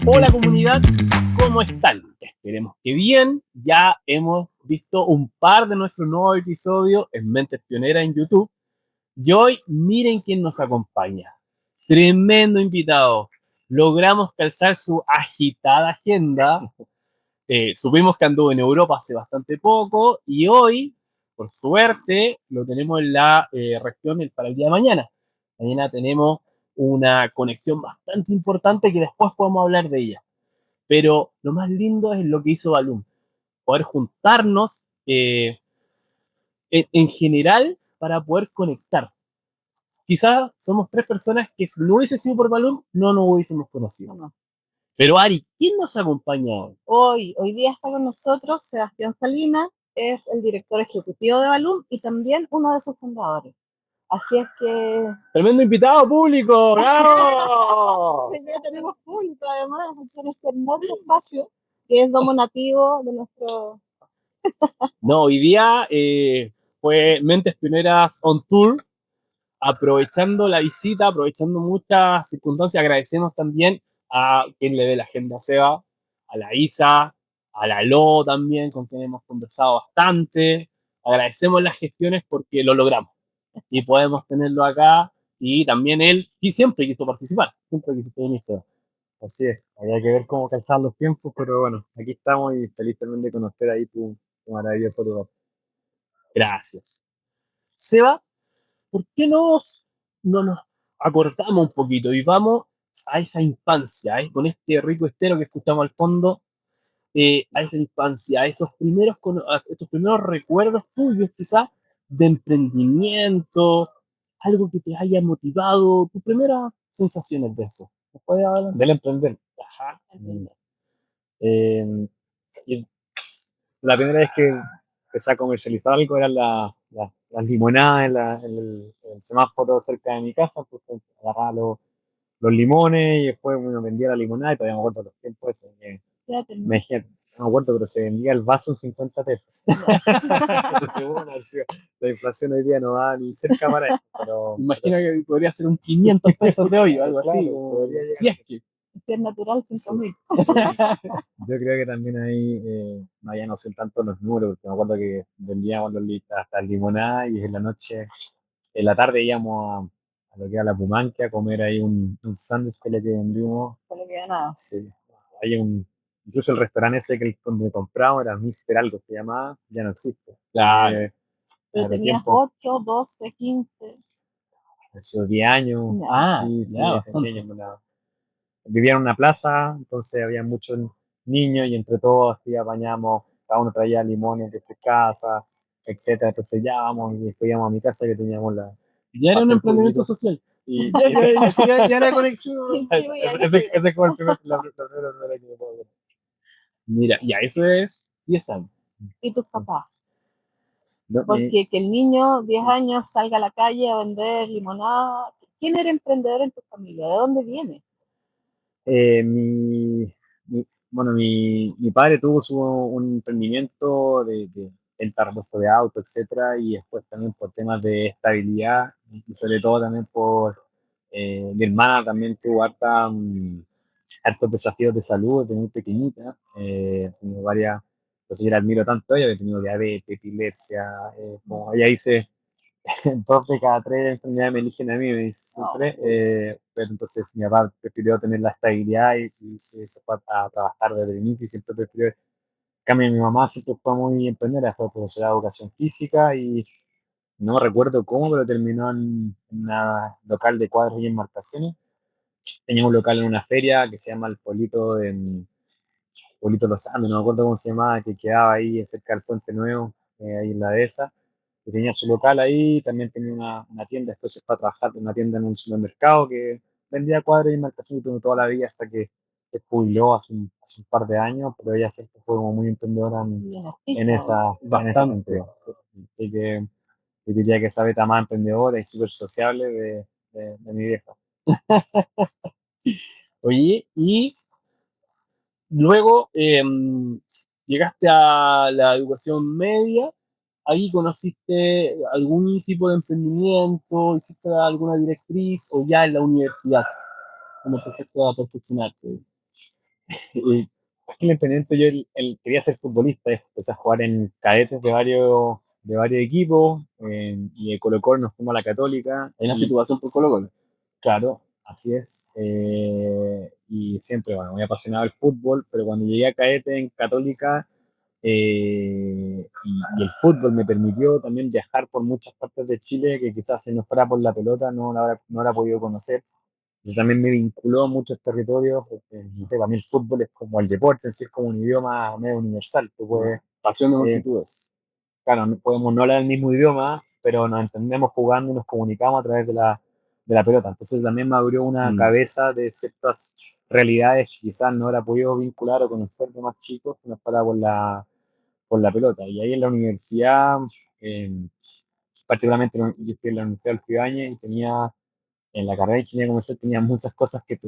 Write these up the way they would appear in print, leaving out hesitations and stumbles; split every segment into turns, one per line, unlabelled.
Hola comunidad, ¿cómo están? Esperemos que bien. Ya hemos visto un par de nuestros nuevos episodios en Mentes Pioneras en YouTube. Y hoy miren quién nos acompaña. Tremendo invitado. Logramos calzar su agitada agenda. Supimos que anduvo en Europa hace bastante poco y hoy, por suerte, lo tenemos en la región para el día de mañana. Mañana tenemos una conexión bastante importante que después podemos hablar de ella. Pero lo más lindo es lo que hizo Balloon, poder juntarnos en general para poder conectar. Quizás somos tres personas que si no hubiese sido por Balloon, no nos hubiésemos conocido. No. Pero Ari, ¿quién nos acompaña hoy?
Hoy día está con nosotros Sebastián Salinas, es el director ejecutivo de Balloon y también uno de sus fundadores. Así es que...
¡Tremendo invitado público! ¡Bravo!
Hoy día tenemos público, además, en este hermoso espacio, que es domo nativo de nuestro...
No, hoy día fue Mentes Pioneras on Tour, aprovechando la visita, aprovechando muchas circunstancias. Agradecemos también a quien le dé la agenda a Seba, a la Isa, a la Lo también, con quien hemos conversado bastante. Agradecemos las gestiones porque lo logramos y podemos tenerlo acá. Y también él, y siempre quiso participar, siempre quiso venir. Así es, había que ver cómo calzar los tiempos, pero bueno, aquí estamos y feliz también de conocer ahí tu maravilloso lugar. Gracias. Seba, ¿por qué no nos acortamos un poquito y vamos a esa infancia, con este rico estero que escuchamos al fondo, a esa infancia, a estos primeros recuerdos tuyos quizás de emprendimiento, algo que te haya motivado, tus primeras sensaciones de eso? ¿Me puedes hablar? Del emprender. Ajá.
Eh, y la primera vez que empecé a comercializar algo eran las limonadas en el semáforo cerca de mi casa, pues agarraba los limones y después uno vendía la limonada y todavía me acuerdo los tiempos eso, no me acuerdo, pero se vendía el vaso en 50 pesos. Entonces, bueno, la inflación hoy día no va ni cerca para eso, pero
imagino que podría ser un 500 pesos de hoy o algo así. Si es que.
Es natural, 5.000.
Yo creo que también ahí no había noción tanto los números, porque me acuerdo que vendíamos hasta limonada y en la noche, en la tarde íbamos a lo que era la Pumanque a comer ahí un sándwich que le que vendimos.
Con lo que ganaba.
Sí, hay incluso el restaurante ese donde compramos era Mister algo se llamaba, ya no existe.
Claro.
Pero tenías 8, 12, 15.
Esos 10 años.
Sí, ya,
vivía en una plaza, entonces había muchos niños y entre todos ya bañamos, cada uno traía limones de su casa, etcétera. Entonces ya vamos y después íbamos a mi casa que teníamos
ya era un emprendimiento social.
Y
ya era conexión.
ese fue la primera que me puedo ver.
Mira, ya eso es 10 años.
¿Y tus papás?
No,
porque que el niño, 10 años, salga a la calle a vender limonada. ¿Quién era emprendedor en tu familia? ¿De dónde viene?
Bueno, mi padre tuvo un emprendimiento de venta repuesto de auto, etcétera, y después también por temas de estabilidad, y sobre todo también por mi hermana también tuvo hartos desafíos de salud desde muy pequeñita, tenido varias, entonces yo la admiro tanto a ella, he tenido diabetes, epilepsia, como ella dice, dos de cada tres enfermedades me eligen a mí, me dice siempre. Pero entonces mi papá prefirió tener la estabilidad y se fue a trabajar desde el inicio y siempre prefirió. En cambio, mi mamá siempre fue muy emprendedora, fue profesora de educación física y no recuerdo cómo, pero terminó en una local de cuadros y enmarcaciones. Tenía un local en una feria que se llama el Polito Los Andes, no me acuerdo cómo se llamaba, que quedaba ahí cerca del Puente Nuevo, ahí en la dehesa, que tenía su local ahí, también tenía una tienda, después se fue a trabajar en una tienda en un supermercado que vendía cuadros y marcaciones toda la vida hasta que se jubiló hace un par de años, pero ella siempre fue como muy emprendedora en esa bastante. Así que yo diría que esa beta más emprendedora y súper sociable de mi vieja.
Oye, y luego llegaste a la educación media, ahí conociste algún tipo de emprendimiento, hiciste alguna directriz o ya en la universidad. ¿Cómo empezaste a perfeccionarte?
Y más que el emprendimiento, yo quería ser futbolista, empecé a jugar en cadetes de varios equipos, y de Colo-Colo nos fuimos a la Católica.
Hay una
Y,
situación por Colo-Colo.
claro, así es. Y siempre, bueno, me apasionaba el fútbol, pero cuando llegué a cadete en Católica, y el fútbol me permitió también viajar por muchas partes de Chile que quizás si no fuera por la pelota no la podido conocer. Eso también me vinculó a muchos territorios, porque para mí el fútbol es como el deporte, en sí es como un idioma medio universal. Tú puedes,
Pasión de
eh,
multitudes.
claro, no podemos no hablar el mismo idioma, pero nos entendemos jugando y nos comunicamos a través de la pelota. Entonces también me abrió una cabeza de ciertas realidades que quizás no era podido vincular o conocer de más chicos, que no fuera por la pelota. Y ahí en la universidad, eh, particularmente yo estoy en la Universidad del Cibañez y en la carrera de ingeniería comercial tenía muchas cosas que te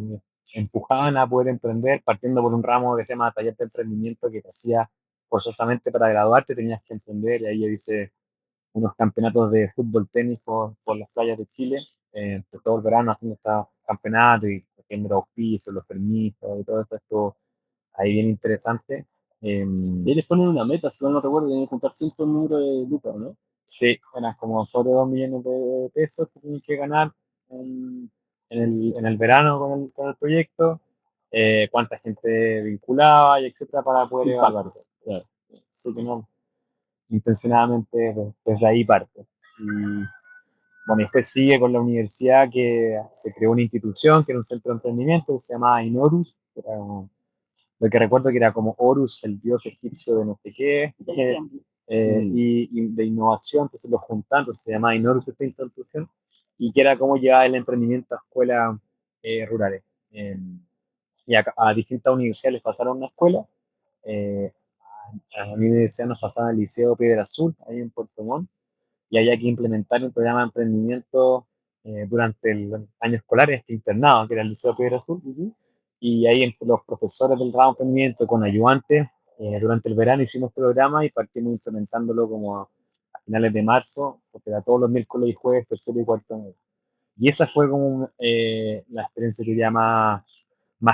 empujaban a poder emprender, partiendo por un ramo que se llama taller de emprendimiento que te hacía forzosamente para graduarte, tenías que emprender, y ahí yo hice unos campeonatos de fútbol tenis por las playas de Chile, todo el verano haciendo estos campeonatos y haciendo los auspicios, los permisos y todo esto ahí bien interesante.
Y les ponen una meta, si mal no recuerdo, tienen que juntar cierto número de lucas, ¿no?
Sí, eran como sobre 2 millones de pesos que tienes que ganar en el verano con el proyecto, cuánta gente vinculaba y etcétera para poder evaluarte. Claro. Así que no, intencionadamente desde ahí parte. Y bueno, después sigue con la universidad, que se creó una institución que era un centro de emprendimiento que se llamaba Inorus, que era lo que recuerdo que era como Horus, el dios egipcio de no sé qué, y de innovación, entonces los juntantes se llamaba Inorus esta institución, y que era como llevar el emprendimiento a escuelas rurales. Y a distintas universidades les pasaron una escuela. A mi universidad nos pasaron el Liceo Piedra Azul, ahí en Puerto Montt, y había que implementar un programa de emprendimiento durante el año escolar, este internado, que era el Liceo Piedra Azul. Y ahí los profesores del ramo de emprendimiento con ayudantes, durante el verano hicimos programa y partimos implementándolo como a finales de marzo, porque era todos los miércoles y jueves, tercero y cuarto año. Y esa fue como la experiencia que ya más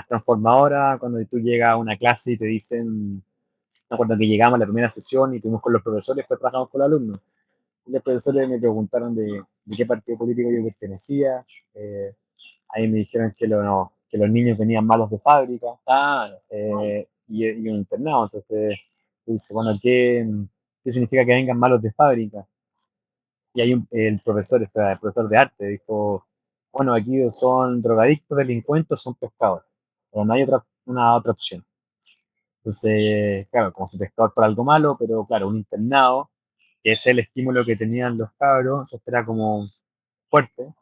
transformadora, cuando tú llegas a una clase y te dicen, me acuerdo que llegamos a la primera sesión y tuvimos con los profesores, después trabajamos con los alumnos. Y los profesores me preguntaron de qué partido político yo pertenecía. eh, Ahí me dijeron que los niños venían malos de fábrica, y un internado. Entonces, dice, bueno, ¿qué significa que vengan malos de fábrica? Y ahí el profesor de arte dijo, bueno, aquí son drogadictos, delincuentes, son pescadores, pero no hay una otra opción. Entonces, claro, como si pescador por algo malo, pero claro, un internado, que es el estímulo que tenían los cabros, esto era como fuerte.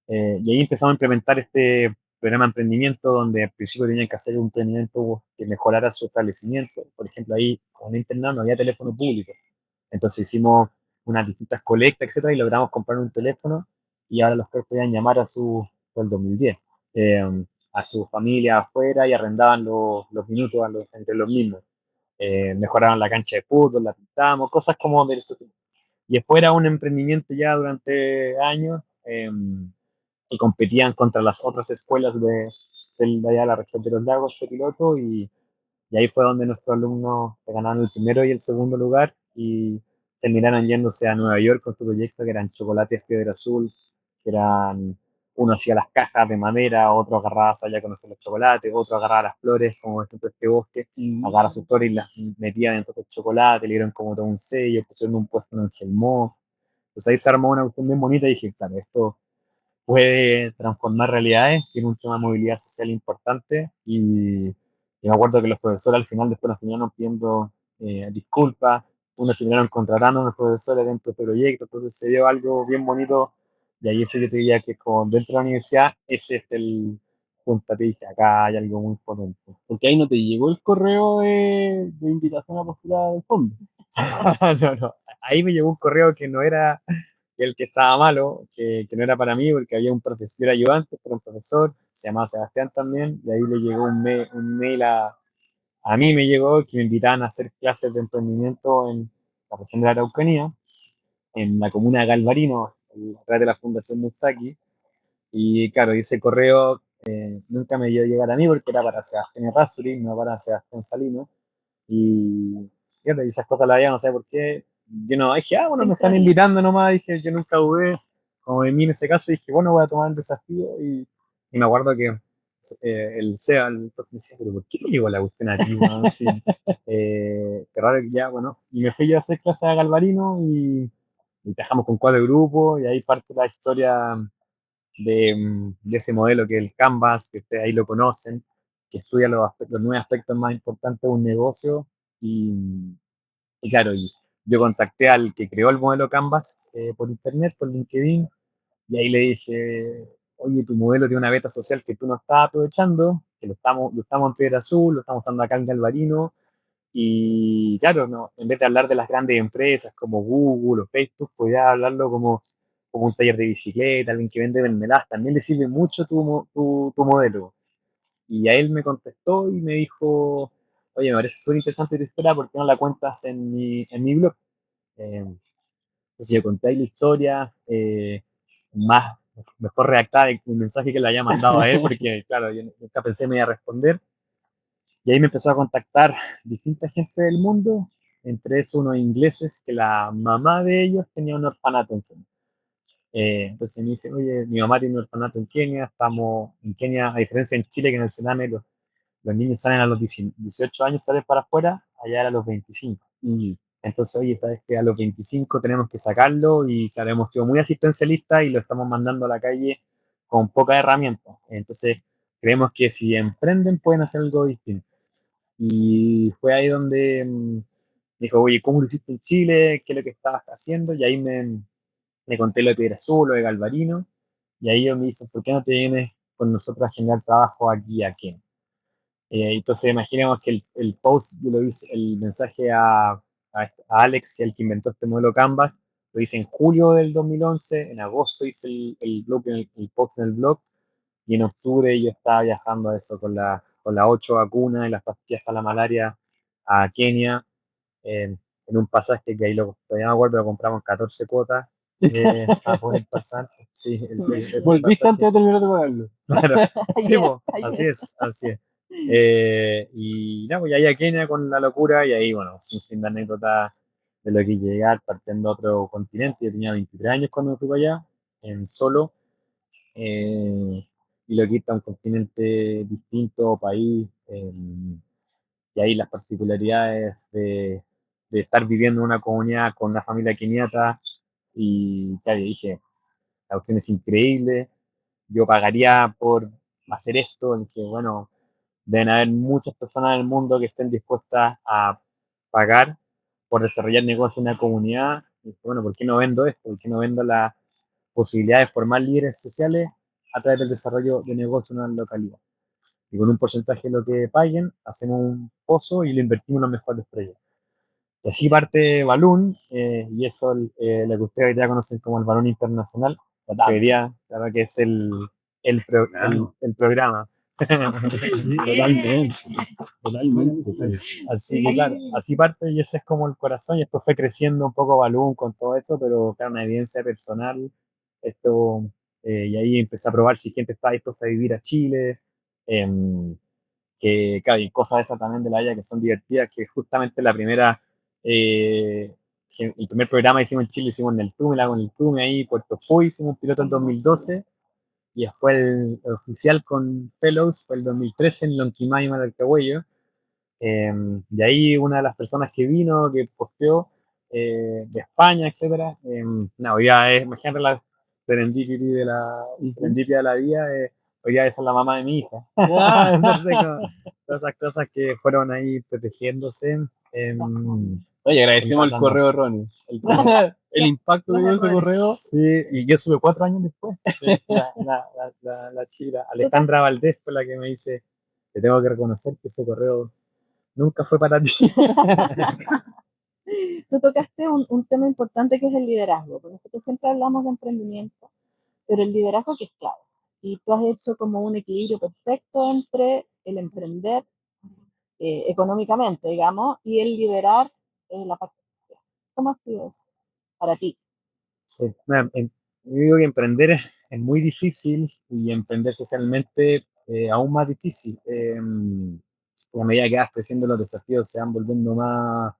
Y ahí empezamos a implementar este programa de emprendimiento donde al principio tenían que hacer un emprendimiento que mejorara su establecimiento. Por ejemplo, ahí con el internado no había teléfono público. Entonces hicimos unas distintas colectas, etcétera, y logramos comprar un teléfono, y ahora los que podían llamar fue el 2010, eh, a su familia afuera, y arrendaban los minutos entre los mismos. Mejoraron la cancha de fútbol, la pintamos, cosas como de eso. Y después era un emprendimiento ya durante años, que competían contra las otras escuelas de allá de la región de los lagos de piloto, y ahí fue donde nuestros alumnos ganaron el primero y el segundo lugar y terminaron yéndose a Nueva York con su proyecto, que eran chocolates Piedra Azul, que eran, uno hacía las cajas de madera, otro agarraba allá a conocer los chocolates, otro agarraba las flores, como este bosque, agarraba sus flores y las metía dentro del chocolate, le dieron como todo un sello, pusieron un puesto en el gelmó. Entonces ahí se armó una cuestión bien bonita y dije, claro, esto puede transformar realidades, tiene un tema de movilidad social importante, y me acuerdo que los profesores al final después nos terminaron pidiendo disculpas, unos terminaron contratando a los profesores dentro del proyecto, entonces se dio algo bien bonito, y ahí sí yo te diría que con, dentro de la universidad ese es el punto, te dije, acá hay algo muy potente.
Porque ahí no te llegó el correo de invitación a postular al fondo.
No, no, ahí me llegó un correo que no era el que estaba malo, que no era para mí, porque había un profesor, yo era ayudante, pero un profesor, se llamaba Sebastián también, y ahí le llegó un mail a mí me llegó que me invitaban a hacer clases de emprendimiento en la región de la Araucanía, en la comuna de Galvarino, a través de la Fundación Mustaki, y claro, ese correo nunca me dio llegar a mí porque era para Sebastián Errázuriz, no para Sebastián Salino. Y fíjate, esas cosas la veía, no sé por qué. Yo no dije, bueno, me están invitando nomás, dije, yo nunca dudé, como de mí en ese caso, dije, bueno, voy a tomar el desafío. Y me acuerdo que el SEA, el profe me decía, pero ¿por qué le llegó la cuestión a ti, weón? Sí, qué raro que ya, bueno. Y me fui yo a hacer clases a Galvarino y trabajamos con 4 grupos y ahí parte la historia de ese modelo que es el Canvas, que ustedes ahí lo conocen, que estudia los 9 aspectos más importantes de un negocio. Y claro, yo contacté al que creó el modelo Canvas por internet, por LinkedIn, y ahí le dije, oye, tu modelo tiene una beta social que tú no estás aprovechando, que lo estamos en Piedra Azul, lo estamos dando acá en Galvarino, y claro, no, en vez de hablar de las grandes empresas como Google o Facebook, podría hablarlo como un taller de bicicleta, alguien que vende mermeladas, también le sirve mucho tu modelo. Y a él me contestó y me dijo, oye, me parece súper interesante tu historia, ¿por qué no la cuentas en mi blog? Entonces yo conté ahí la historia, más, mejor redactada un mensaje que le haya mandado a él, porque claro, yo nunca pensé me iba a responder. Y ahí me empezó a contactar distintas gente del mundo, entre esos unos ingleses, que la mamá de ellos tenía un orfanato en Kenia. Entonces me dice, oye, mi mamá tiene un orfanato en Kenia, estamos en Kenia, a diferencia en Chile, que en el Sename los niños salen a los 18 años, salen para afuera, allá era a los 25. Entonces, oye, sabes que a los 25 tenemos que sacarlo y claro, hemos sido muy asistencialistas y lo estamos mandando a la calle con pocas herramientas. Entonces, creemos que si emprenden pueden hacer algo distinto. Y fue ahí donde me dijo, oye, ¿cómo lo hiciste en Chile? ¿Qué es lo que estabas haciendo? Y ahí me conté lo de Piedra Azul, lo de Galvarino, y ahí ellos me dicen, ¿por qué no te vienes con nosotros a generar trabajo aquí? Entonces imaginemos que el post, yo lo hice, el mensaje a Alex, que es el que inventó este modelo Canvas, lo hice en julio del 2011, en agosto hice el post en el blog, y en octubre yo estaba viajando a eso con las 8 vacunas y las pastillas para la malaria a Kenia, en un pasaje que ahí todavía me acuerdo, lo compramos 14 cuotas para poder pasar. Sí,
Volviste antes de terminar de pagarlo.
Claro, sí,
Ayer,
po, así es, así es. Y nada, pues ahí a Kenia con la locura y ahí, bueno, sin fin de anécdotas de lo que llegar partiendo a otro continente. Yo tenía 23 años cuando me fui para allá, en solo, y lo quita un continente distinto, país, y ahí las particularidades de estar viviendo en una comunidad con una familia keniata, y claro, dije, la cuestión es increíble, yo pagaría por hacer esto, en que, bueno, deben haber muchas personas en el mundo que estén dispuestas a pagar por desarrollar negocio en una comunidad. Y bueno, ¿por qué no vendo esto? ¿Por qué no vendo la posibilidad de formar líderes sociales a través del desarrollo de negocio en una localidad? Y con un porcentaje de lo que paguen, hacemos un pozo y lo invertimos en los mejores proyectos. Y así parte Balloon, y eso lo que ustedes ya conocen como el Balloon Internacional, que hoy día, la verdad que es el programa.
Sí, totalmente, totalmente.
Así que claro, así parte y ese es como el corazón y esto fue creciendo un poco Balloon con todo esto, pero claro, una evidencia personal, esto, y ahí empecé a probar si gente está dispuesta a vivir a Chile, que claro, y cosas de esas también de la vida que son divertidas, que justamente el primer programa que hicimos en Chile hicimos en el Tume, con el Tume ahí, Puerto Fui, hicimos un piloto en 2012, y después el oficial con Fellows fue el 2013 en Lonquimay, Maracaibo. De ahí una de las personas que vino, que posteó de España, etcétera, no, ya es, imagínate la serendipia de la vida, hoy día esa es la mamá de mi hija. Entonces, todas esas cosas que fueron ahí protegiéndose.
Oye, agradecemos el
pasando.
correo, Ronnie. El impacto que dio ese correo.
Sí, y yo sube 4 años después. La chica, Alejandra Valdés, fue la que me dice, te tengo que reconocer que ese correo nunca fue para ti.
Tú tocaste un tema importante que es el liderazgo, porque nosotros siempre hablamos de emprendimiento, pero el liderazgo que es clave. Y tú has hecho como un equilibrio perfecto entre el emprender económicamente, digamos, y el liderar la parte social. ¿Cómo ha sido eso para ti?
Yo digo que emprender es muy difícil y emprender socialmente aún más difícil. A medida que vas creciendo, los desafíos se van volviendo más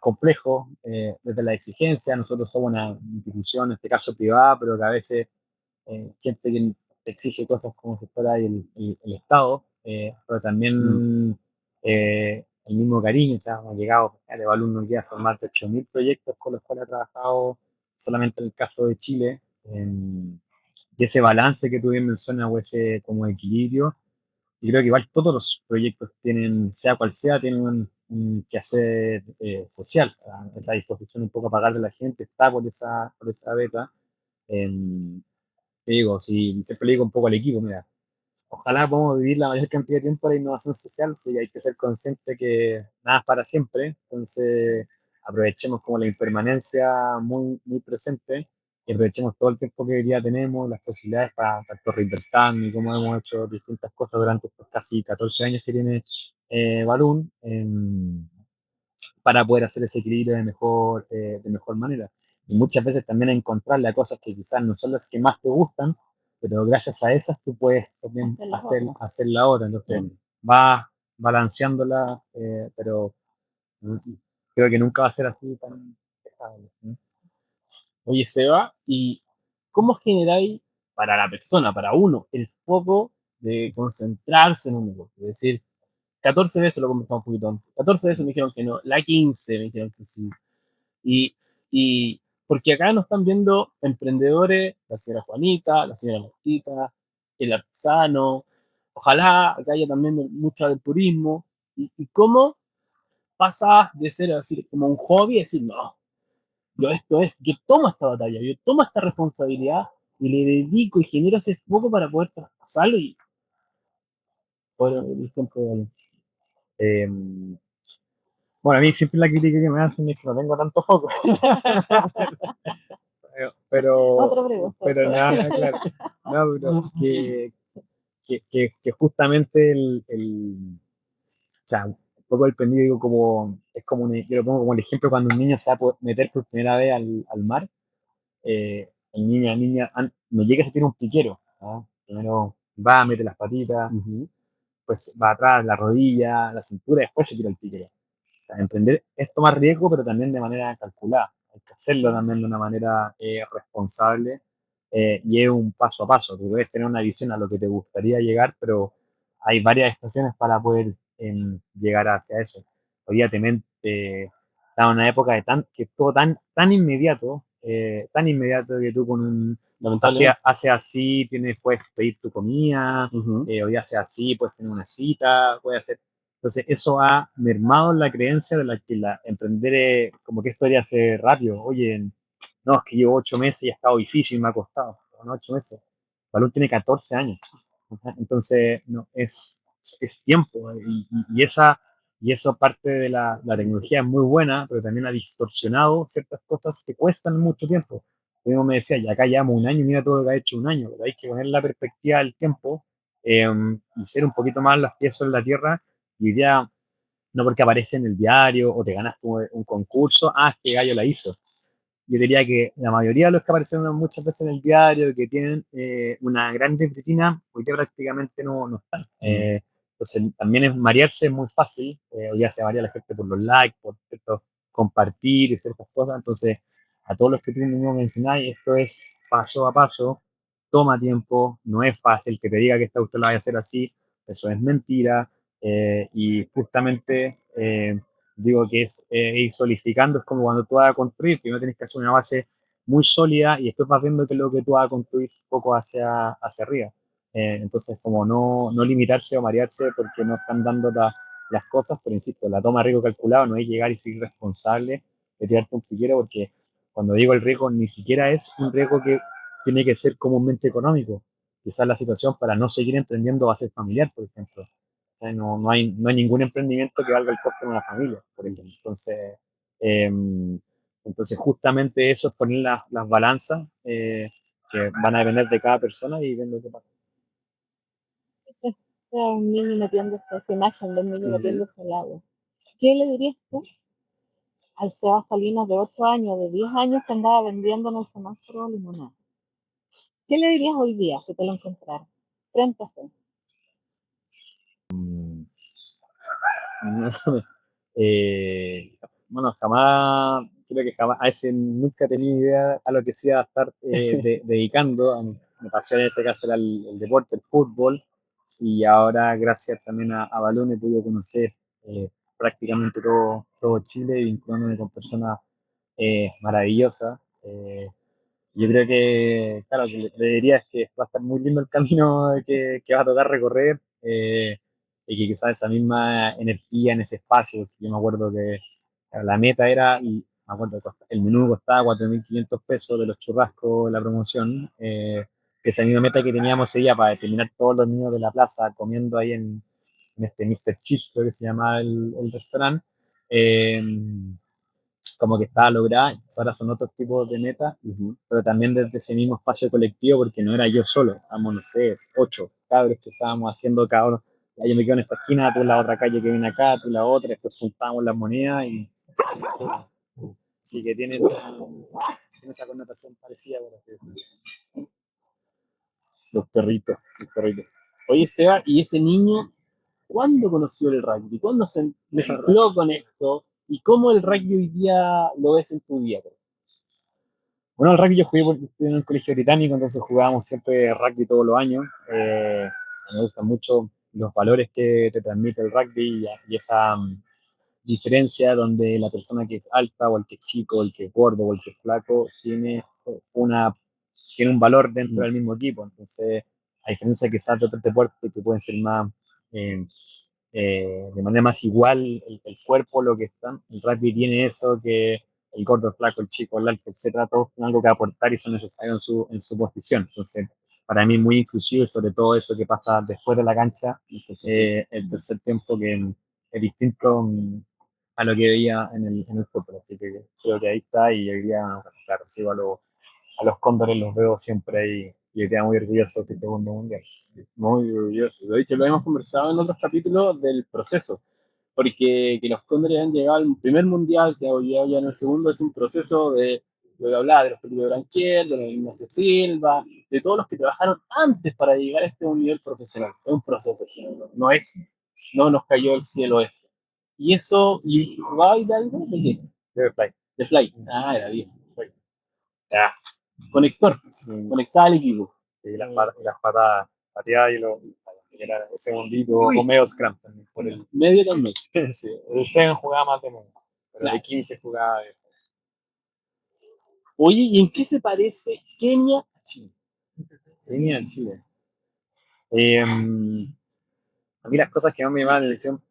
complejos, desde la exigencia. Nosotros somos una institución, en este caso privada, pero que a veces gente que te exige cosas como si fuera el Estado, pero también el mismo cariño. O sea, hemos llegado a llevar alumnos que son más de 8.000 proyectos con los cuales he trabajado solamente en el caso de Chile. Y ese balance que tú bien mencionas, o ese como equilibrio, y creo que igual todos los proyectos tienen, sea cual sea, tienen un quehacer social. Esa disposición un poco a pagarle a la gente está por esa beta. Em, Te digo, si siempre le digo un poco al equipo, mira, ojalá podamos vivir la mayor cantidad de tiempo de la innovación social, sí, hay que ser consciente que nada es para siempre, entonces aprovechemos como la impermanencia muy, muy presente y aprovechemos todo el tiempo que hoy día tenemos, las posibilidades para tanto reinventarnos y cómo hemos hecho distintas cosas durante estos casi 14 años que tiene Balloon, para poder hacer ese equilibrio de mejor manera. Y muchas veces también encontrarle a cosas que quizás no son las que más te gustan, pero gracias a esas tú puedes también hacer la otra. Entonces, vas balanceándola, pero creo que nunca va a ser así tan estable, ¿no?
Oye, Seba, ¿y cómo generáis para la persona, para uno, el foco de concentrarse en un negocio? Es decir, 14 veces lo conversamos un poquito antes. 14 veces me dijeron que no, la 15 me dijeron que sí. Y, y porque acá nos están viendo emprendedores, la señora Juanita, la señora Martita, el artesano, ojalá acá haya también mucho del turismo. Y cómo pasas de ser así como un hobby a decir, no, yo tomo esta batalla, yo tomo esta responsabilidad y le dedico y genero ese foco para poder traspasarlo y poder el tiempo de
Eh, bueno, a mí siempre la crítica que me hacen es que no tengo tanto foco.
Otra
pero,
pregunta.
pero nada, claro. No, pero que justamente o sea, un poco el pendido, digo, como, es como yo lo pongo como el ejemplo cuando un niño se va a meter por primera vez al mar, el niño, la niña, no llega a sentir un piquero, ¿no? Primero va, mete las patitas, pues va atrás, la rodilla, la cintura, y después se tira el piquero. O sea, emprender es tomar riesgo, pero también de manera calculada. Hay que hacerlo también de una manera responsable, y es un paso a paso. Tú debes tener una visión a lo que te gustaría llegar, pero hay varias estaciones para poder llegar hacia eso. Hoy día también está en una época que es todo tan inmediato que tú con
lamentablemente.
hace así, puedes pedir tu comida, hoy hace así, puedes tener una cita, puedes hacer. Entonces, eso ha mermado la creencia de la que emprender como que esto debería ser rápido. Oye, no, es que llevo 8 meses y ha estado difícil, me ha costado. No, 8 meses. Balón tiene 14 años. Entonces, no, es tiempo. Y eso parte de la tecnología es muy buena, pero también ha distorsionado ciertas cosas que cuestan mucho tiempo. Yo mismo me decía, ya acá llevamos un año, mira todo lo que ha hecho un año, pero hay que poner la perspectiva del tiempo, y ser un poquito más los pies en la tierra. Y hoy día, no porque aparece en el diario o te ganas un concurso, este gallo la hizo. Yo diría que la mayoría de los que aparecen muchas veces en el diario, que tienen una gran vitrina, hoy día prácticamente no están. Entonces, también es marearse es muy fácil. Hoy día se varía la gente por los likes, por cierto, compartir y ciertas cosas. Entonces, a todos los que tienen que mencionar, esto es paso a paso, toma tiempo, no es fácil que te diga que esta usted la vaya a hacer así, eso es mentira. Y justamente digo que es ir solidificando, es como cuando tú vas a construir, primero tienes que hacer una base muy sólida y después vas viendo que es lo que tú vas a construir un poco hacia arriba. Entonces, como no limitarse o marearse porque no están dando las cosas, pero insisto, la toma de riesgo calculado no es llegar y ser responsable de tirarte un piquero, porque cuando digo el riesgo, ni siquiera es un riesgo que tiene que ser comúnmente económico. Quizás la situación para no seguir emprendiendo va a ser familiar, por ejemplo. O sea, no hay ningún emprendimiento que valga el costo de una familia, por ejemplo. Eh, entonces justamente eso es poner las balanzas, que van a depender de cada persona y viendo qué pasa.
Un niño metiéndose, esa imagen del niño metiéndose al agua. ¿Qué le dirías tú al Sebas Salinas de 8 años, de 10 años, que andaba vendiendo en el semáforo limonada? ¿Qué le dirías hoy día si te lo encontraras frente a frente?
Bueno, jamás, creo que jamás, a ese nunca he tenido idea a lo que sea estar dedicando. Me pasé en este caso era el deporte, el fútbol, y ahora gracias también a Balón he podido conocer prácticamente todo Chile, vinculándome con personas maravillosas. Yo creo que, claro, que le diría es que va a estar muy lindo el camino que va a tocar recorrer y que quizás esa misma energía en ese espacio, yo me acuerdo que la meta era, y me acuerdo que el menú costaba 4.500 pesos de los churrascos, la promoción, que esa misma meta que teníamos ese día para terminar todos los niños de la plaza comiendo ahí en este Mr. Chips, creo que se llama el restaurante. Eh, Como que estaba lograda, ahora son otros tipos de metas, pero también desde ese mismo espacio colectivo, porque no era yo solo, estábamos, no sé, 8 cabros que estábamos haciendo cada uno, ya yo me quedo en esta esquina, tú en la otra calle que viene acá, tú en la otra, después juntamos las monedas y sí que tiene esa connotación parecida.
Los perritos. Oye, Seba, ¿y ese niño cuándo conoció el rugby? ¿Cuándo se mezcló con esto? ¿Y cómo el rugby hoy día lo ves en tu vida?
Bueno, el rugby yo jugué en un colegio británico, entonces jugábamos siempre rugby todos los años. Me gustan mucho los valores que te transmite el rugby y esa diferencia donde la persona que es alta o el que es chico, el que es gordo o el que es flaco una, tiene un valor dentro del mismo equipo. Entonces, a diferencia que quizás de otros deportes que pueden ser más eh, de manera más igual el cuerpo, lo que están, el rugby tiene eso que el gordo, el flaco, el chico, el alto, etcétera, todos tienen algo que aportar y son necesarios en su posición. Entonces, para mí es muy inclusivo y sobre todo eso que pasa después de la cancha, el tercer tiempo que es distinto a lo que veía en el fútbol. Así que creo que ahí está y hoy día, claro, sigo a los cóndores, los veo siempre ahí y hoy día muy orgulloso de este segundo mundial.
Muy orgulloso. De hecho, lo hemos conversado en otros capítulos del proceso, porque que los Cóndores han llegado al primer mundial, que ha llegado ya en el segundo, es un proceso de lo que hablaba de los Felipe Branquiel, de los Ignacio Silva, de todos los que trabajaron antes para llegar a este nivel profesional. Es un proceso, no nos cayó el cielo esto. Y eso, ¿y jugaba de algo? ¿De qué?
De play.
De fly. Ah, era bien. Ah, conector, conectaba al equipo.
Y las patas pateadas y era ese segundito o medio scrum también. Por el
medio también.
Sí, el 7 jugaba más de menos, pero
Claro.
el 15 jugaba de.
Oye, ¿y en qué se parece Kenia a Chile?
Kenia en Chile. A mí las cosas que más me llamaban la atención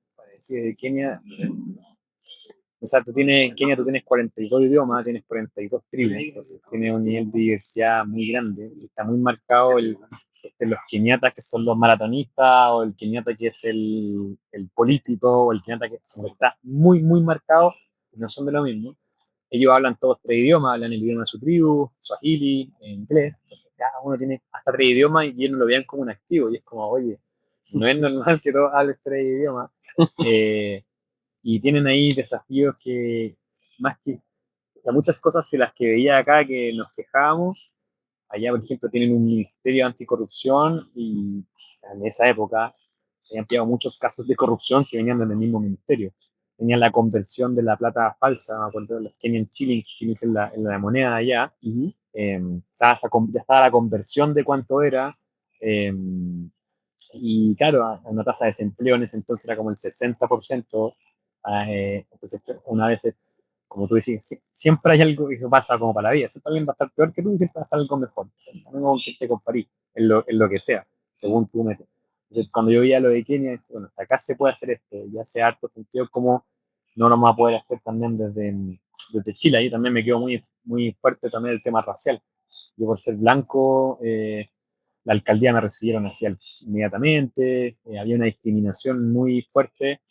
de Kenia, o sea, en Kenia tú tienes 42 idiomas, tienes 42 tribus, entonces tienes un nivel de diversidad muy grande, y está muy marcado los keniatas que son los maratonistas, o el keniata que es el político, o el keniata que está muy, muy marcado, no son de lo mismo. Ellos hablan todos 3 idiomas, hablan el idioma de su tribu, swahili, inglés, entonces cada uno tiene hasta 3 idiomas y ellos no lo vean como un activo, y es como, oye, no es normal que todos hablen 3 idiomas. Y tienen ahí desafíos que, más que muchas cosas en las que veía acá que nos quejábamos, allá por ejemplo tienen un ministerio anticorrupción y en esa época se habían pillado muchos casos de corrupción que venían del mismo ministerio. Tenían la conversión de la plata falsa, me acuerdo de los Kenyan shillings que en la moneda allá, ya estaba la conversión de cuánto era, eh, y claro, una tasa de desempleo en ese entonces era como el 60%. Entonces, una vez, como tú decís, siempre hay algo que pasa como para la vida. Siempre alguien va a estar peor que tú y siempre va a estar algo mejor. No con que te comparís en lo que sea, según tu método. Entonces, cuando yo veía lo de Kenia, bueno, hasta acá se puede hacer esto, ya sea harto sentido como no lo vamos a poder hacer también desde Chile. Ahí también me quedo muy, muy fuerte también el tema racial. Yo por ser blanco, la alcaldía me recibieron así inmediatamente, había una discriminación muy fuerte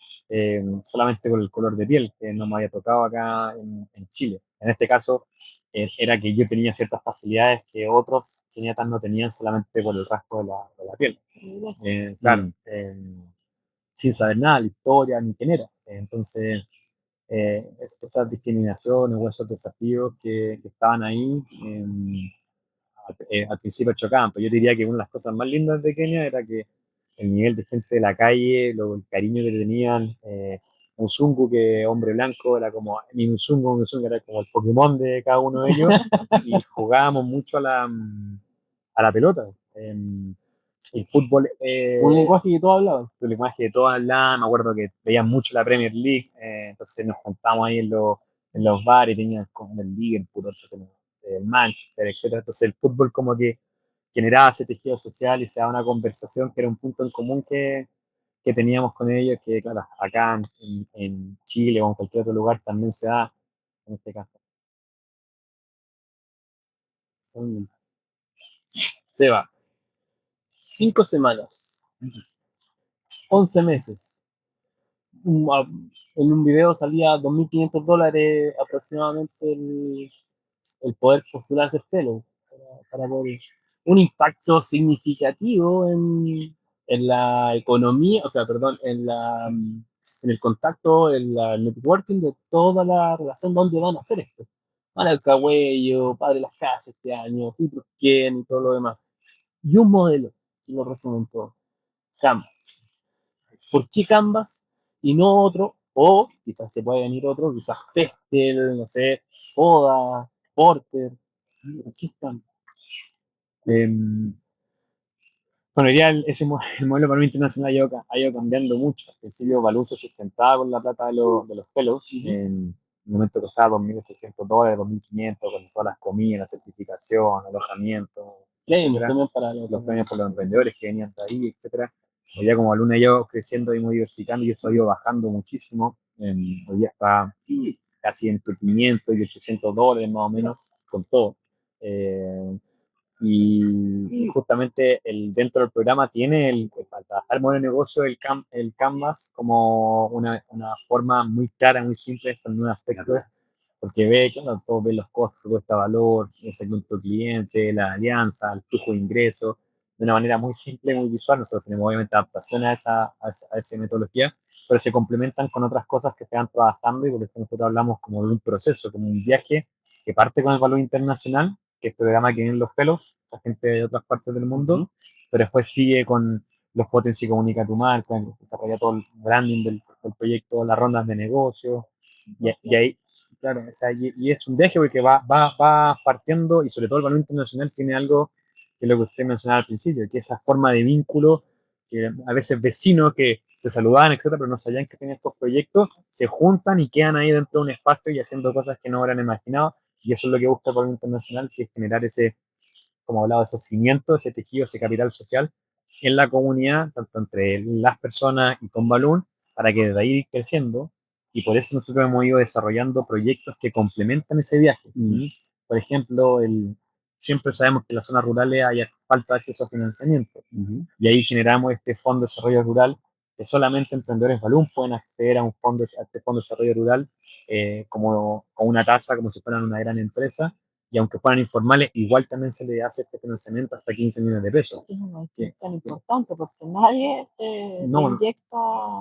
solamente por el color de piel, que no me había tocado acá en Chile. En este caso, era que yo tenía ciertas facilidades que otros keniatas no tenían solamente por el rasgo de la piel. Claro, sin saber nada, la historia, ni quién era. Entonces, esas discriminaciones o esos desafíos que estaban ahí, al principio chocaban, pero yo diría que una de las cosas más lindas de Kenia era que el nivel de gente de la calle, el cariño que tenían. Muzungu, que hombre blanco, era como ni Muzungu era como el Pokémon de cada uno de ellos, y jugábamos mucho a la pelota. El fútbol,
Un lenguaje que todos hablaban.
el lenguaje de todos hablaban, me acuerdo que veían mucho la Premier League, entonces nos juntábamos ahí en los bares, tenían como el Liverpool, otro como el Manchester, etcétera. Entonces el fútbol como que generaba ese tejido social y se daba una conversación que era un punto en común que teníamos con ellos, que claro, acá en Chile o en cualquier otro lugar también se da, en este caso.
Seba, 5 semanas, 11 meses. En un video salía $2.500 aproximadamente el poder postular de Fellow para poder un impacto significativo en la economía, o sea, perdón, en el contacto, en la networking de toda la relación donde van a hacer esto. Van al Cahuello, Padre Las Casas este año, Ken y todo lo demás. Y un modelo, que lo resumen todo. Canvas. ¿Por qué Canvas y no otro? O quizás se puede venir otro, quizás Pestel, no sé, Oda, Porter. Aquí están.
Eh, bueno, ya el modelo para mí internacional ha ido cambiando mucho. Al principio Balloon se sustentaba con la plata de los fellows. En un momento costaba $2.800, $2.500, con todas las comidas, la certificación, alojamiento,
Premios para
los premios por los emprendedores que venían de ahí, etcétera. Hoy día como Balloon ha ido creciendo y muy diversificando y eso ha ido bajando muchísimo. Hoy día está casi entre 500 y $800 más o menos con todo. Y justamente dentro del programa tiene para trabajar el modelo de negocio el Canvas como una forma muy clara, muy simple con un aspecto, porque ve, claro, todos ven los costos, cuesta valor, el segmento cliente, la alianza, el flujo de ingresos, de una manera muy simple, muy visual. Nosotros tenemos obviamente adaptaciones a esa metodología, pero se complementan con otras cosas que se van trabajando y por eso nosotros hablamos como de un proceso, como un viaje que parte con el valor internacional, que es el programa que vienen los pelos, la gente de otras partes del mundo, pero después sigue con los potencia y comunica tu marca, desarrolla todo el branding del proyecto, las rondas de negocio, y ahí, claro, o sea, y es un viaje porque va partiendo, y sobre todo el valor internacional tiene algo que es lo que usted mencionaba al principio, que esa forma de vínculo, que a veces vecinos que se saludaban, etcétera, pero no sabían que tenían estos proyectos, se juntan y quedan ahí dentro de un espacio y haciendo cosas que no hubieran imaginado, y eso es lo que busca el valor internacional, que es generar ese, como hablaba, esos cimientos, ese tejido, ese capital social en la comunidad, tanto entre las personas y con Balloon, para que de ahí ir creciendo. Y por eso nosotros hemos ido desarrollando proyectos que complementan ese viaje. Por ejemplo, siempre sabemos que en las zonas rurales hay falta de acceso a financiamiento. Y ahí generamos este Fondo de Desarrollo Rural, que solamente emprendedores Balloon pueden acceder a este Fondo de Desarrollo Rural como, con una tasa, como si fueran una gran empresa, y aunque fueran informales, igual también se les hace este financiamiento hasta 15 millones de pesos.
Es tan importante porque nadie te inyecta.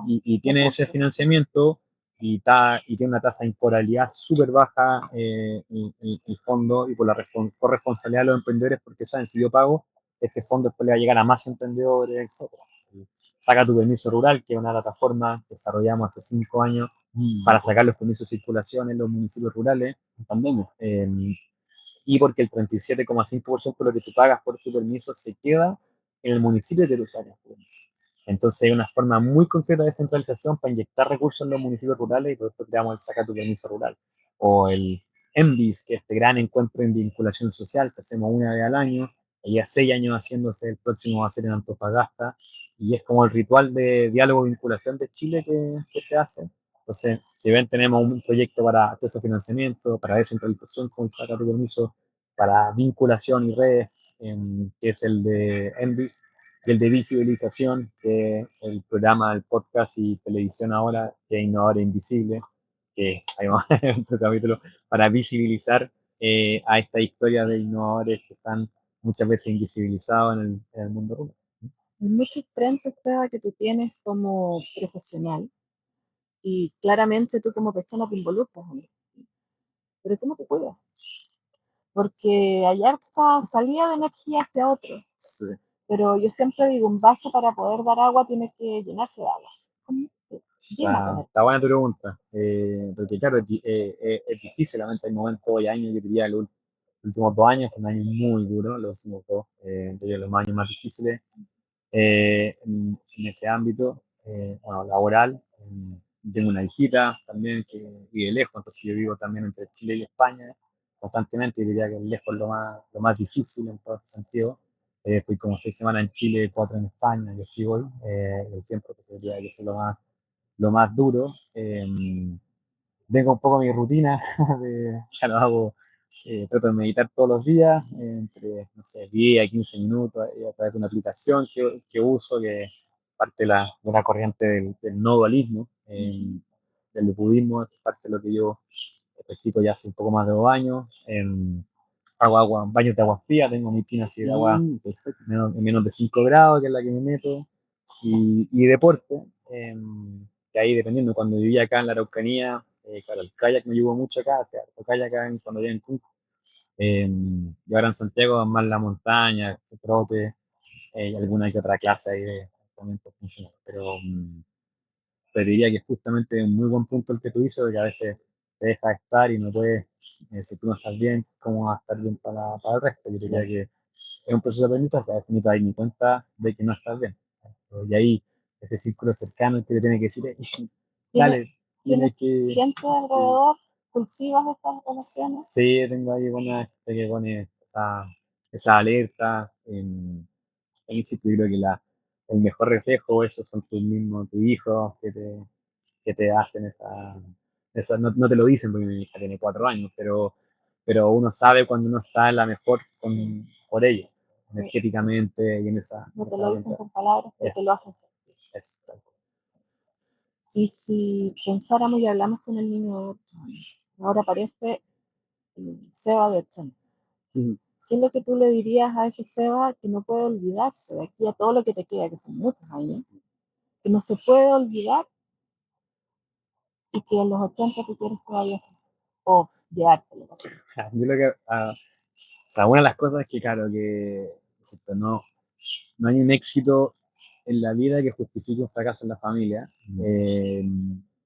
Y tiene ese financiamiento y tiene una tasa de imporalidad súper baja y fondo, y por la corresponsabilidad de los emprendedores, porque saben, si yo pago, este fondo después le va a llegar a más emprendedores, etc. Saca tu permiso rural, que es una plataforma que desarrollamos hace 5 años para sacar los permisos de circulación en los municipios rurales en pandemia. Y porque el 37,5% de lo que tú pagas por tu permiso se queda en el municipio de Jerusalén. Entonces hay una forma muy concreta de descentralización para inyectar recursos en los municipios rurales y por esto creamos el Saca tu Permiso Rural. O el ENVIS, que es este gran encuentro en vinculación social que hacemos una vez al año, ya 6 años haciéndose, el próximo va a ser en Antofagasta, y es como el ritual de diálogo y vinculación de Chile que se hace. Entonces, si ven, tenemos un proyecto para acceso a financiamiento, para descentralización con Saca tu Permiso, para vinculación y redes, que es el de ENVIS, y el de visibilización, que es el programa, el podcast y televisión ahora, que es Innovador Invisible, que hay otro capítulo para visibilizar a esta historia de innovadores que están muchas veces invisibilizados en el mundo rural.
Muchos frentes que tú tienes como profesional y claramente tú como persona te involucras en esto. Pero ¿cómo te cuidas? Porque hay harta salida de energía hacia otro.
Sí.
Pero yo siempre digo, un vaso para poder dar agua tiene que llenarse de agua. Llena con
Está buena tu pregunta, porque claro, es difícil, realmente hay momentos y años, yo diría, los últimos 2 años, son años muy duros, los últimos dos, diría los años más difíciles en ese ámbito, bueno, laboral. Tengo una hijita también que vive lejos, entonces yo vivo también entre Chile y España constantemente, y diría que lejos es lo más difícil en todo este sentido. Estoy como 6 semanas en Chile, 4 en España, yo sí voy, el tiempo que diría que es lo más duro. Tengo un poco mi rutina, ya lo hago, trato de meditar todos los días, entre, no sé, 10 a 15 minutos, a través de una aplicación que uso, que parte de la corriente del no dualismo, del budismo, es parte de lo que yo practico ya hace un poco más de 2 años. Hago baños de agua fría, tengo mi tina así de agua menos de 5 grados, que es la que me meto, y deporte, que ahí dependiendo, cuando vivía acá en la Araucanía, claro, el kayak me ayudó mucho acá, el kayak acá cuando vivía en Cusco, y ahora en Santiago más la montaña, el trote, y alguna que otra clase ahí de entrenamiento funcional, pero diría que justamente es un muy buen punto el que tú dices, que a veces te deja estar y no puedes, si tú no estás bien, ¿cómo vas a estar bien para el resto? Yo diría que es un proceso de aprendizaje, a veces ni te das ni cuenta de que no estás bien. Y ahí, este círculo cercano que te tiene que decir, dale, tienes que...
gente alrededor, cultivas estas relaciones.
Sí, tengo ahí una que pone esa alerta. Insisto, yo creo que el mejor reflejo de eso son tus mismos, tus hijos, que te hacen no te lo dicen porque mi hija tiene 4 años, pero uno sabe cuando uno está en la mejor por ella, energéticamente y en esa.
No te lo dicen con palabras, pero te lo hacen.
Es,
Y si pensáramos y hablamos con el niño de 8 años, ahora aparece Seba de 80. ¿Qué es lo que tú le dirías a ese Seba que no puede olvidarse de aquí a todo lo que te queda, que son muchos años, que no se puede olvidar y que en los 80 tú quieres todavía o llevártelo?
yo creo que, o sea, una de las cosas es que, claro, que no hay un éxito en la vida que justifique un fracaso en la familia.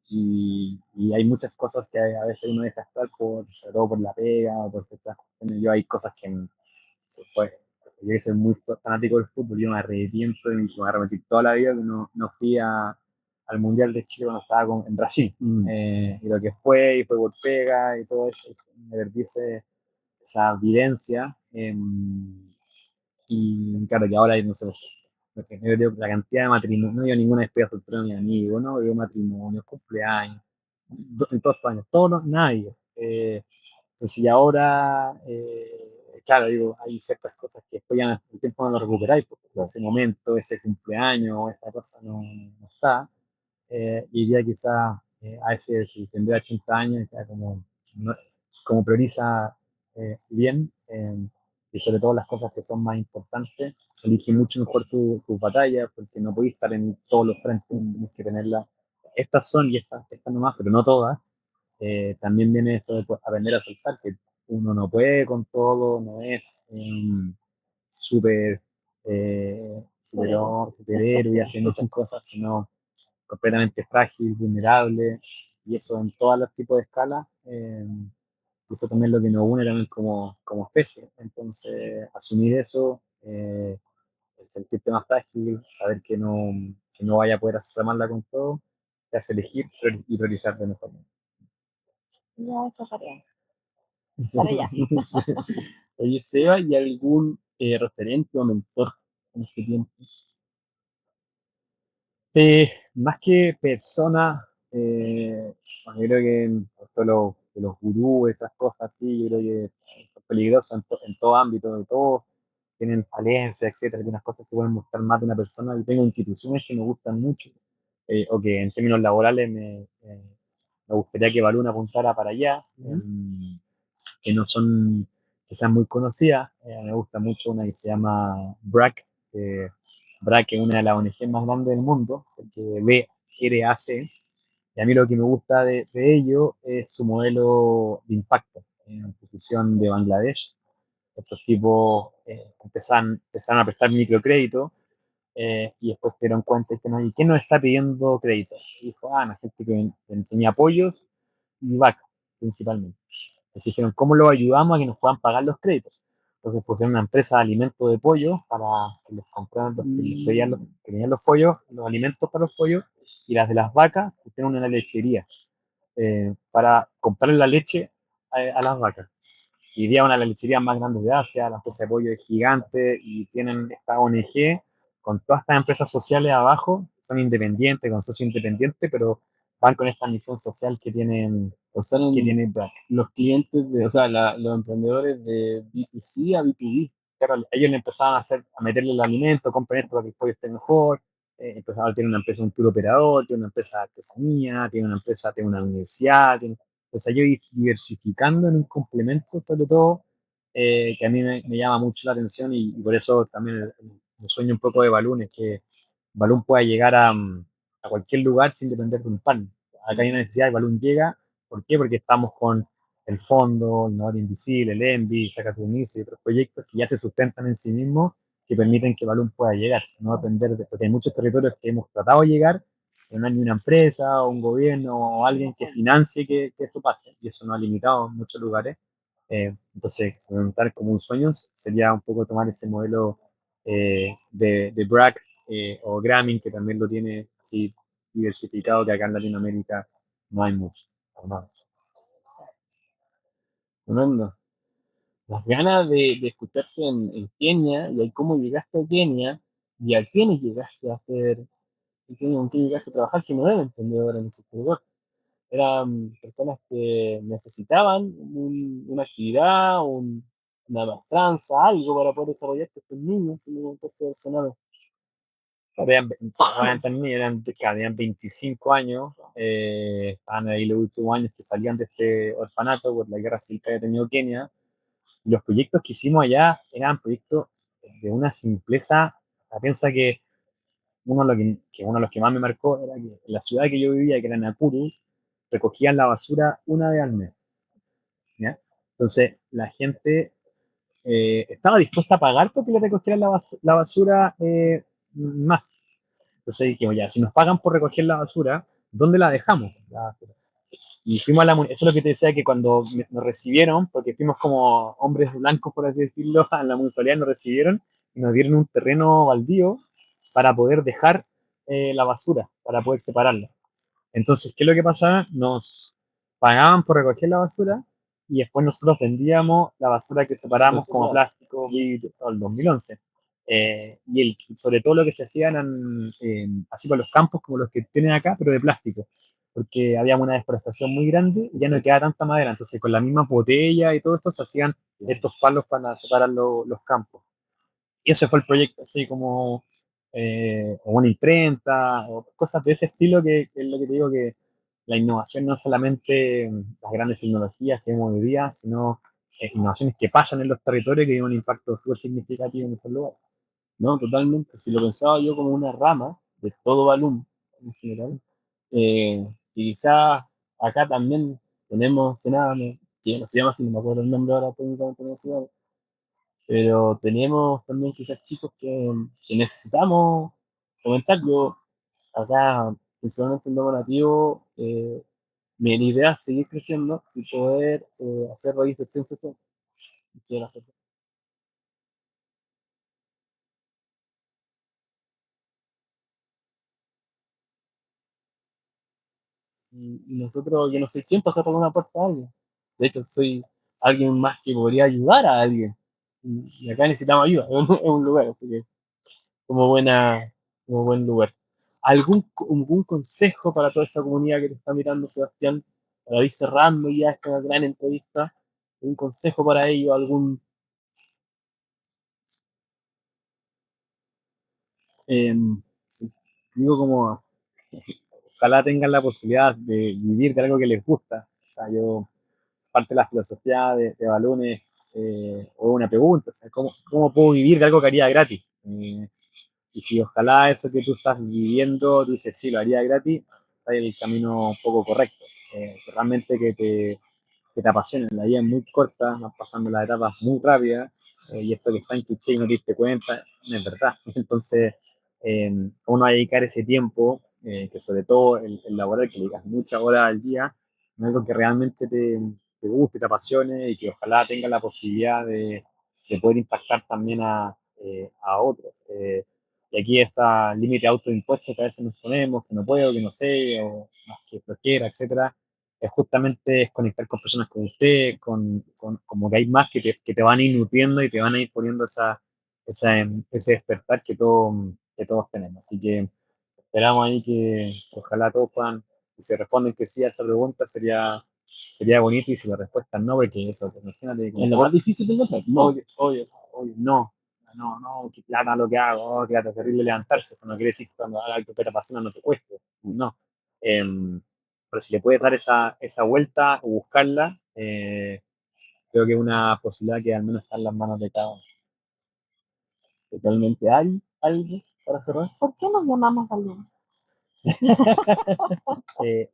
Y hay muchas cosas que a veces uno deja estar, sobre todo por la pega, o por ciertas cuestiones. Yo hay cosas que fue. Yo soy muy fanático del fútbol, yo me arrepiento y me arrepentí toda la vida que no fui al Mundial de Chile cuando estaba en Brasil. Y lo que fue, y fue por pega y todo eso, me perdí esa vivencia. Y claro, que ahora no sé, porque yo veo la cantidad de matrimonios, no veo ninguna despedida soltera de mi amigo, no veo matrimonios, cumpleaños, en todos los años, todos, nadie. Entonces, y ahora, claro, digo, hay ciertas cosas que después ya el tiempo no lo recuperáis, porque ese momento, ese cumpleaños, esta cosa no está. Y diría quizás a ese, si tendría 80 años, ya como prioriza bien, y sobre todo las cosas que son más importantes, elige mucho mejor tus batallas, porque no podéis estar en todos los frentes, tienes que tenerlas. Estas son y estas nomás, pero no todas. También viene esto de aprender a soltar, que uno no puede con todo, no es súper superhéroe haciendo sus cosas, sino completamente frágil, vulnerable, y eso en todos los tipos de escalas. Eso también es lo que nos une también como especie. Entonces, asumir eso, sentirte más frágil, saber que no vaya a poder amarla con todo, te hace elegir y priorizar de mejor manera.
Ya esa tarea. Para allá.
Sí, sí.
Oye, Seba, ¿y algún referente o mentor en este tiempo?
Más que persona, bueno, yo creo que esto de los gurús, estas cosas así, yo creo que es peligroso en todo ámbito, de todos tienen falencias, etcétera, algunas cosas que pueden gustar más de una persona. Yo tengo instituciones que me gustan mucho, o que en términos laborales me gustaría que Baluna apuntara para allá, que no son, que sean muy conocidas. Me gusta mucho una que se llama BRAC. BRAC es una de las ONG más grandes del mundo, que BRAC. Y a mí lo que me gusta de ello es su modelo de impacto en la institución de Bangladesh. estos tipos empezaron a prestar microcrédito y después se dieron cuenta que no, ¿y quién nos está pidiendo crédito? Y dijo, la gente que tenía apoyos y vaca, principalmente. Entonces dijeron, ¿cómo lo ayudamos a que nos puedan pagar los créditos? Entonces pusieron una empresa de alimentos de pollo para que les compraran, que tenían los pollos, los alimentos para los pollos, y las de las vacas pusieron una lechería para comprar la leche a las vacas. Y día una de las lecherías más grandes de Asia, la empresa de pollo es gigante y tienen esta ONG con todas estas empresas sociales abajo, son independientes, con socio independiente, pero van con esta misión social que tienen,
O sea,
que tienen
los clientes, o sea, los emprendedores de B2C a B2B.
claro, ellos le empezaban a meterle el alimento, compren esto para que el pollo esté mejor, empezaban a tener una empresa, un tour operador, tiene una empresa de artesanía, tiene una empresa, tiene una universidad, entonces ellos diversificando en un complemento, sobre todo, que a mí me llama mucho la atención y por eso también el sueño un poco de Balloon es que Balloon pueda llegar a cualquier lugar sin depender de un pan. Acá hay una necesidad y Balloon llega, ¿por qué? Porque estamos con el Fondo, el Innovador Invisible, el ENVI, Saca tu Inicio y otros proyectos que ya se sustentan en sí mismos que permiten que Balloon pueda llegar, no depender de, porque hay muchos territorios que hemos tratado de llegar, pero no hay ni una empresa o un gobierno o alguien que financie que esto pase, y eso nos ha limitado en muchos lugares. Entonces, preguntar como un sueño sería un poco tomar ese modelo de Bragg o Grameen, que también lo tiene así diversificado, que acá en Latinoamérica no hay mucho. No.
Tremendo. Las ganas de escucharte en Kenia y ahí cómo llegaste a Kenia y a quiénes llegaste a hacer, y con quién llegaste a trabajar, que no eran emprendedores en el sector. Eran personas que necesitaban una actividad, una maestranza, algo para poder desarrollar estos niños que no personales.
Habían 25 años, estaban ahí los últimos años que salían de este orfanato por la guerra civil que había tenido Kenia. Y los proyectos que hicimos allá eran proyectos de una simpleza. Piensa que uno de los que más me marcó era que en la ciudad que yo vivía, que era Nakuru, recogían la basura una vez al mes. ¿Ya? Entonces, la gente estaba dispuesta a pagar porque le recogieran la basura más. Entonces dijimos, ya, si nos pagan por recoger la basura, ¿dónde la dejamos? Y fuimos a eso es lo que te decía, que cuando nos recibieron, porque fuimos como hombres blancos, por así decirlo, a la municipalidad nos recibieron y nos dieron un terreno baldío para poder dejar la basura, para poder separarla. Entonces, ¿qué es lo que pasaba? Nos pagaban por recoger la basura y después nosotros vendíamos la basura que separamos como plástico, vidrio, todo el 2011. Sobre todo lo que se hacía eran así con los campos como los que tienen acá, pero de plástico, porque había una deforestación muy grande y ya no quedaba tanta madera. Entonces, con la misma botella y todo esto se hacían estos palos para separar los campos. Y ese fue el proyecto, así como o una imprenta, o cosas de ese estilo, que es lo que te digo, que la innovación no es solamente las grandes tecnologías que vemos hoy día, sino innovaciones que pasan en los territorios que tienen un impacto súper significativo en esos lugares.
No, totalmente. Si lo pensaba yo como una rama de todo Balloon en general, y quizás acá también tenemos Sename, que no se llama así, no me acuerdo el nombre ahora técnicamente, no se llama, pero tenemos también quizás chicos que necesitamos comentar. Yo acá, principalmente en Domo Nativo, mi idea es seguir creciendo y poder hacer raíz de extensión. Y nosotros, yo no soy quien para una puerta a alguien. De hecho, soy alguien más que podría ayudar a alguien. Y acá necesitamos ayuda, es un lugar, porque como buena, como buen lugar. ¿Algún consejo para toda esa comunidad que te está mirando, Sebastián, para ir cerrando ya esta gran entrevista? ¿Un consejo para ellos?
Eh, sí, digo como, ojalá tengan la posibilidad de vivir de algo que les gusta. O sea, yo, parte de la filosofía de Balones, o una pregunta, o sea, ¿cómo puedo vivir de algo que haría gratis? Y si ojalá eso que tú estás viviendo, tú dices, sí, lo haría gratis, está en el camino un poco correcto. Realmente que te apasione. La vida es muy corta, vas pasando las etapas muy rápidas y esto que está en tu cheque y no te diste cuenta, no es verdad. Entonces, uno va a dedicar ese tiempo, que sobre todo el laboral, que le digas muchas horas al día, en algo que realmente te guste, te apasione y que ojalá tenga la posibilidad de poder impactar también a otros. Y aquí está el límite autoimpuesto que a veces nos ponemos, que no puedo, que no sé, o más que lo quiera, etcétera. Es justamente es conectar con personas como usted, como que hay más que te van a ir nutriendo y te van a ir poniendo ese despertar que todos tenemos. Así que esperamos ahí que ojalá todos puedan, si se responden que sí a esta pregunta, sería bonito, y si la respuesta es no, porque eso, imagínate.
Es lo más difícil de encontrar. No.
Oye, no, qué plata lo que hago, oh, qué terrible levantarse. Eso no quiere decir que cuando haga algo que te apasiona no te cueste, no. Pero si le puedes dar esa vuelta o buscarla, creo que es una posibilidad que al menos está en las manos de cada uno.
Totalmente. ¿Hay algo para cerrar?
¿Por qué nos llamamos Balloon?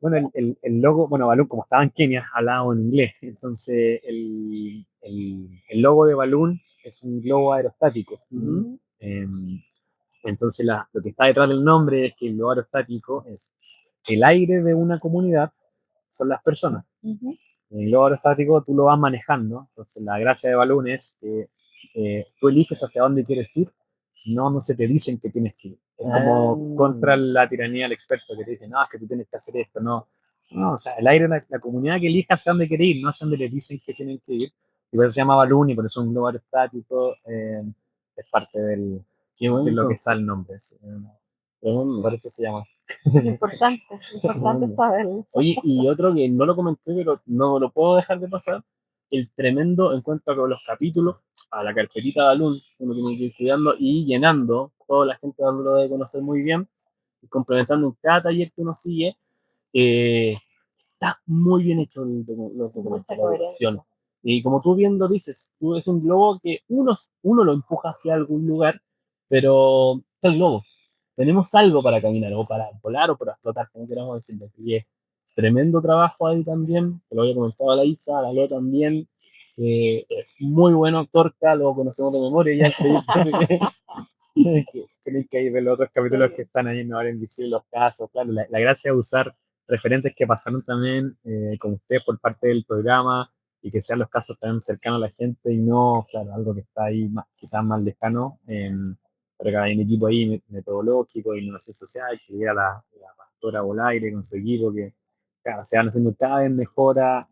Bueno, el logo, bueno, Balloon, como estaba en Kenia, hablaba en inglés. Entonces, el logo de Balloon es un globo aerostático. Entonces, lo que está detrás del nombre es que el globo aerostático es el aire de una comunidad, son las personas. El globo aerostático tú lo vas manejando. Entonces, la gracia de Balloon es que tú eliges hacia dónde quieres ir, no se te dicen que tienes que ir. Es como contra la tiranía del experto que te dice, no, es que tú tienes que hacer esto, no. No, o sea, el aire, la comunidad que elija hacia dónde quiere ir, no hacia dónde les dicen que tienen que ir. Y por eso se llama Balloon y por eso es un globo aerostático, es parte de lo que está el nombre. ¿Sí? Por eso se llama.
Importante saberlo.
Oye, y otro que no lo comenté, pero no lo puedo dejar de pasar, el tremendo encuentro con los capítulos, a la carpetita de Balloon, uno tiene que ir estudiando y llenando, toda la gente lo debe conocer muy bien, y complementando en cada taller que uno sigue, está muy bien hecho los documentos, la dirección. Y como tú viendo dices, tú es un globo que uno lo empuja hacia algún lugar, pero está el globo. Tenemos algo para caminar, o para volar, o para explotar, como queramos decirlo. Y es tremendo trabajo ahí también, que lo había comentado a la Isa, a la Leo también. Es muy bueno, Torca, lo conocemos de memoria ya. Tenéis que ir ver los otros capítulos que están ahí, no ahora invisibles los casos. Claro, la gracia es usar referentes que pasaron también con ustedes por parte del programa y que sean los casos también cercanos a la gente y no, claro, algo que está ahí más, quizás más lejano. Pero que hay un equipo ahí metodológico, de innovación social, que llega la pastora Volaire con su equipo, que claro, se van haciendo cada vez mejora,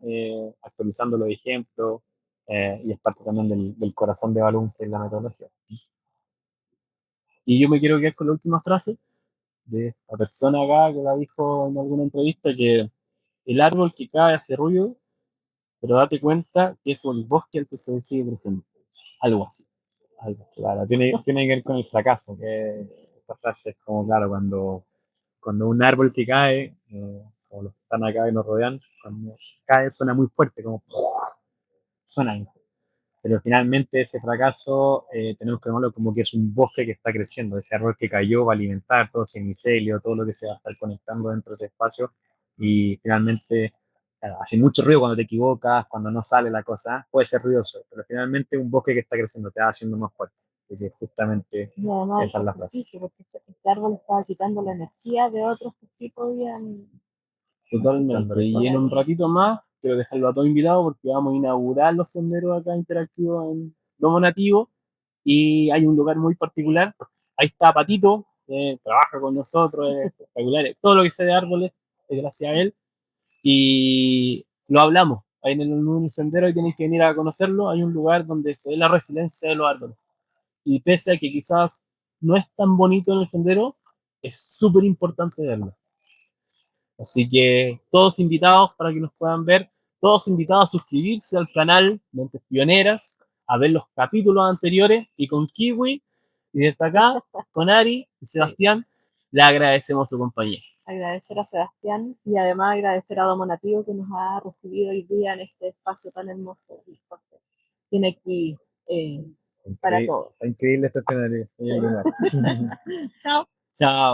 actualizando los ejemplos, y es parte también del corazón de Balloon, que es la metodología. Y yo me quiero quedar con la última frase de la persona acá que la dijo en alguna entrevista, que el árbol que cae hace ruido, pero date cuenta que es un bosque al que se sigue creciendo. Algo así. Algo, claro. Tiene que ver con el fracaso, que esta frase es como, claro, cuando un árbol que cae, como los que están acá y nos rodean, cuando cae suena muy fuerte, como suena ahí. Pero finalmente ese fracaso tenemos que verlo como que es un bosque que está creciendo. Ese árbol que cayó va a alimentar todo ese micelio, todo lo que se va a estar conectando dentro de ese espacio. Y finalmente, claro, hace mucho ruido cuando te equivocas, cuando no sale la cosa, puede ser ruidoso, pero finalmente un bosque que está creciendo te va haciendo más fuerte. Porque justamente esa es la frase.
Porque este árbol estaba quitando la energía de otros que sí podían.
Totalmente. Y en un ratito más, quiero dejarlo a todos invitados porque vamos a inaugurar los senderos acá interactivos en Domo Nativo y hay un lugar muy particular. Ahí está Patito, trabaja con nosotros, es espectacular. Todo lo que sea de árboles es gracias a él. Y lo hablamos. Ahí en un sendero y tenéis que venir a conocerlo. Hay un lugar donde se ve la resiliencia de los árboles. Y pese a que quizás no es tan bonito en el sendero, es súper importante verlo. Así que todos invitados para que nos puedan ver, todos invitados a suscribirse al canal Mentes Pioneras, a ver los capítulos anteriores y con Kiwi y desde acá, con Ari y Sebastián, le agradecemos su compañía.
Agradecer a Sebastián y además agradecer a Domo Nativo que nos ha recibido hoy día en este espacio tan hermoso. Tiene aquí para todos.
Increíble este escenario.
Chao.
Chao.